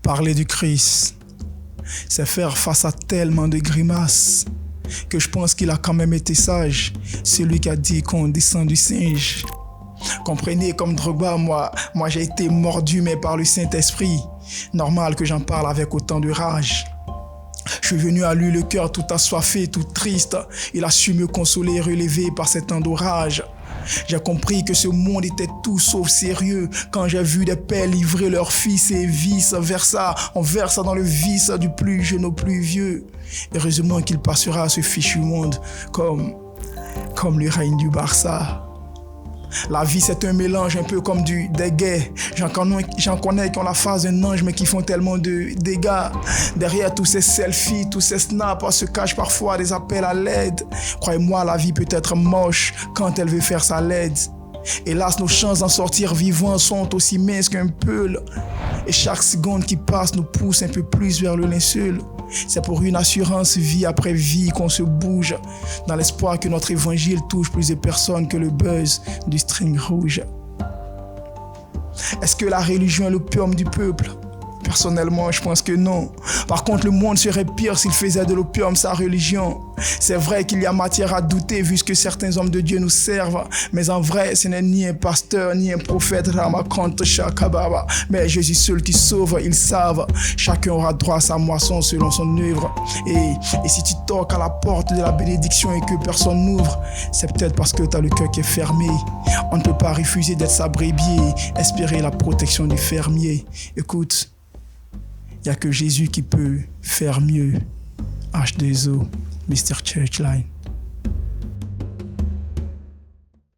Parler du Christ, c'est faire face à tellement de grimaces que je pense qu'il a quand même été sage, celui qui a dit qu'on descend du singe. Comprenez, comme Drogba, moi j'ai été mordu mais par le Saint-Esprit. Normal que j'en parle avec autant de rage. Je suis venu à lui le cœur tout assoiffé, tout triste. Il a su me consoler, relevé par ces temps d'orage. J'ai compris que ce monde était tout sauf sérieux quand j'ai vu des pères livrer leurs fils et vice versa. On verse dans le vice du plus jeune au plus vieux. Heureusement qu'il passera ce fichu monde comme le règne du Barça. La vie c'est un mélange un peu comme des guets. J'en connais qui ont la face d'un ange mais qui font tellement de dégâts. Derrière tous ces selfies, tous ces snaps se cachent parfois des appels à l'aide. Croyez-moi, la vie peut être moche quand elle veut faire sa laide. Hélas, nos chances d'en sortir vivants sont aussi minces qu'un peul. Et chaque seconde qui passe nous pousse un peu plus vers le linceul. C'est pour une assurance vie après vie qu'on se bouge, dans l'espoir que notre évangile touche plus de personnes que le buzz du string rouge. Est-ce que la religion est l'opium du peuple ? Personnellement, je pense que non. Par contre, le monde serait pire s'il faisait de l'opium sa religion. C'est vrai qu'il y a matière à douter vu ce que certains hommes de Dieu nous servent. Mais en vrai, ce n'est ni un pasteur, ni un prophète, Ramakant Shakababa. Mais Jésus seul qui sauve, ils savent. Chacun aura droit à sa moisson selon son œuvre. Et si tu toques à la porte de la bénédiction et que personne n'ouvre, c'est peut-être parce que tu as le cœur qui est fermé. On ne peut pas refuser d'être sa brebis et espérer la protection du fermier. Écoute, il n'y a que Jésus qui peut faire mieux. H2O, Mr. Churchline.